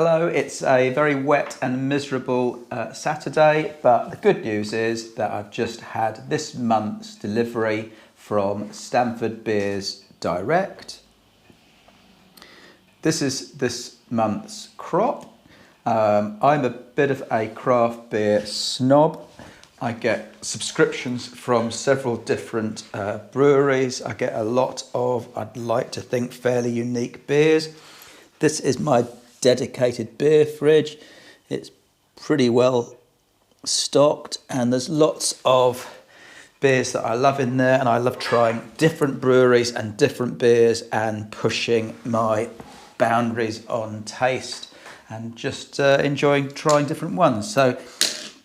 Hello, it's a very wet and miserable Saturday, but the good news is that I've just had this month's delivery from Stamford Beers Direct. This is this month's crop. I'm a bit of a craft beer snob. I get subscriptions from several different breweries. I get a lot of, I'd like to think, fairly unique beers. This is my dedicated beer fridge. It's pretty well stocked and there's lots of beers that I love in there, and I love trying different breweries and different beers and pushing my boundaries on taste and just enjoying trying different ones. So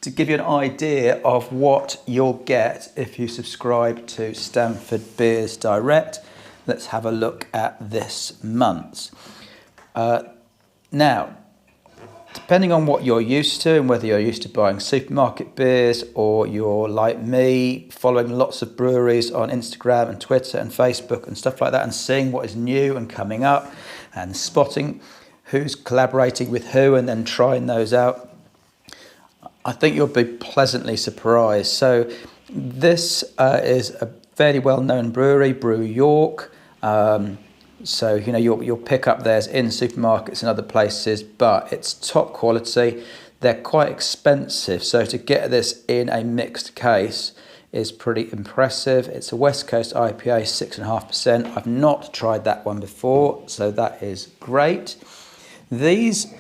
to give you an idea of what you'll get if you subscribe to Stamford Beers Direct, let's have a look at this month's. Now, depending on what you're used to and whether you're used to buying supermarket beers or you're like me, following lots of breweries on Instagram and Twitter and Facebook and stuff like that and seeing what is new and coming up and spotting who's collaborating with who and then trying those out, I think you'll be pleasantly surprised. So this is a fairly well-known brewery, Brew York. So, you know, you'll pick up theirs in supermarkets and other places, but it's top quality. They're quite expensive. So to get this in a mixed case is pretty impressive. It's a West Coast IPA, 6.5%. I've not tried that one before, so that is great. These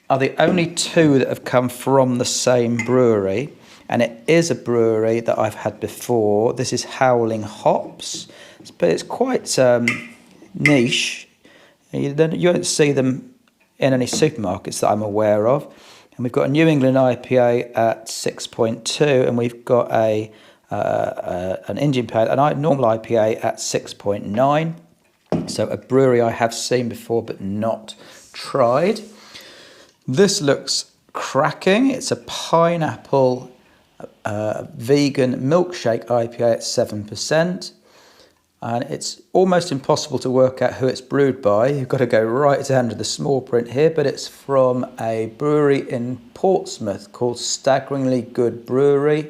are the only two that have come from the same brewery, and it is a brewery that I've had before. This is Howling Hops, but it's quite niche. You don't see them in any supermarkets that I'm aware of. And we've got a New England IPA at 6.2, and we've got an Indian Pale, an normal IPA at 6.9. So a brewery I have seen before but not tried. This looks cracking. It's a pineapple vegan milkshake IPA at 7%. And it's almost impossible to work out who it's brewed by. You've got to go right down to the small print here, but it's from a brewery in Portsmouth called Staggeringly Good Brewery.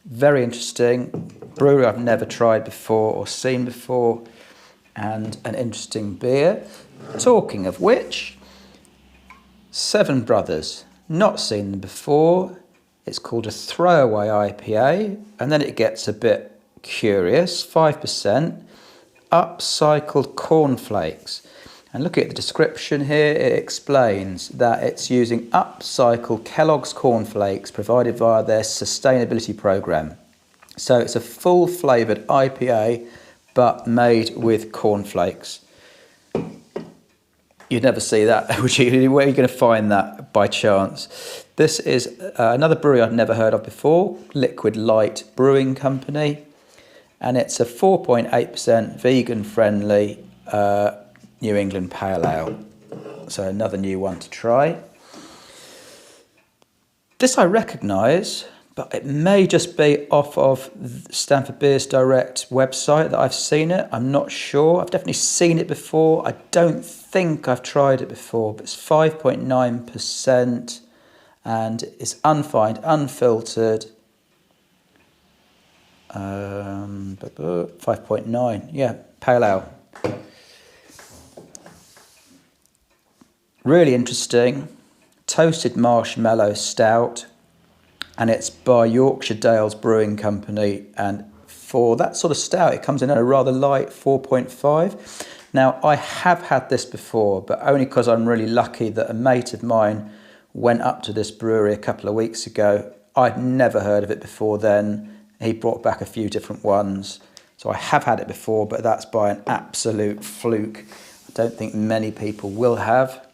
Very interesting. Brewery I've never tried before or seen before, and an interesting beer. Talking of which, Seven Brothers, not seen them before. It's called a throwaway IPA, and then it gets a bit curious, 5%, upcycled cornflakes. And look at the description here, it explains that it's using upcycled Kellogg's cornflakes provided via their sustainability program. So it's a full flavoured IPA, but made with cornflakes. You'd never see that, would you? Where are you going to find that by chance? This is another brewery I've never heard of before, Liquid Light Brewing Company. And it's a 4.8% vegan-friendly New England Pale Ale. So another new one to try. This I recognise, but it may just be off of Stamford Beers Direct website that I've seen it. I'm not sure. I've definitely seen it before. I don't think I've tried it before, but it's 5.9% and it's unfined, unfiltered. 5.9, yeah, Pale Ale. Really interesting. Toasted marshmallow stout, and it's by Yorkshire Dales Brewing Company, and for that sort of stout it comes in at a rather light 4.5. Now I have had this before, but only because I'm really lucky that a mate of mine went up to this brewery a couple of weeks ago. I'd never heard of it before then. He brought back a few different ones. So I have had it before, but that's by an absolute fluke. I don't think many people will have.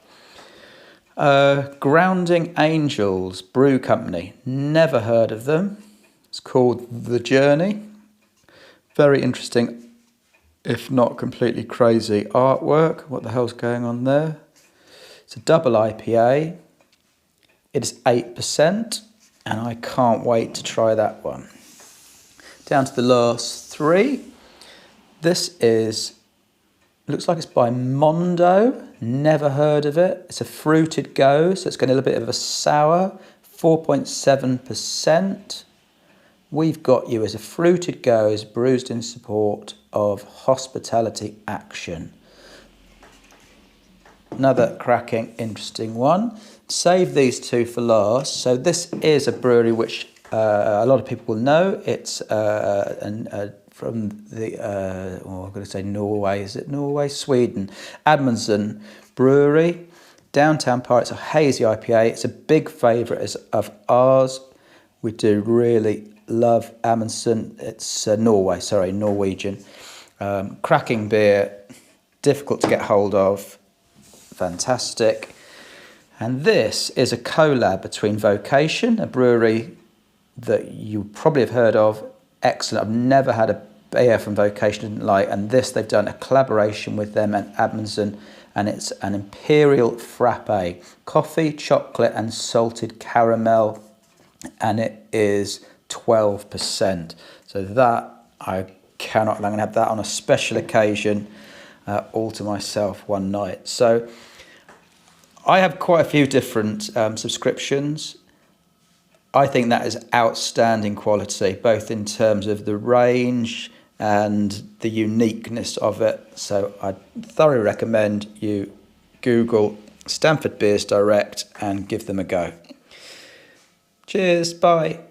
Grounding Angels Brew Company. Never heard of them. It's called The Journey. Very interesting, if not completely crazy artwork. What the hell's going on there? It's a double IPA. It is 8%, and I can't wait to try that one. Down to the last three. This looks like it's by Mondo. never heard of it. It's a fruited go, so it's got a little bit of a sour, 4.7%. We've got you as a fruited goes brewed in support of hospitality action. Another cracking, interesting one. Save these two for last. So this is a brewery which a lot of people will know. It's from the, I'm going to say Norway. Is it Norway? Sweden. Amundsen Brewery. Downtown Park. It's a hazy IPA. It's a big favourite of ours. We do really love Amundsen. It's Norwegian. Cracking beer. Difficult to get hold of. Fantastic. And this is a collab between Vocation, a brewery that you probably have heard of. Excellent. I've never had a beer from Vocation I didn't like, and this, they've done a collaboration with them and Amundsen, and it's an Imperial Frappe. Coffee, chocolate and salted caramel, and it is 12%. So that, I'm going to have that on a special occasion all to myself one night. So I have quite a few different subscriptions. I think that is outstanding quality, both in terms of the range and the uniqueness of it. So I thoroughly recommend you Google Stamford Beers Direct and give them a go. Cheers, bye.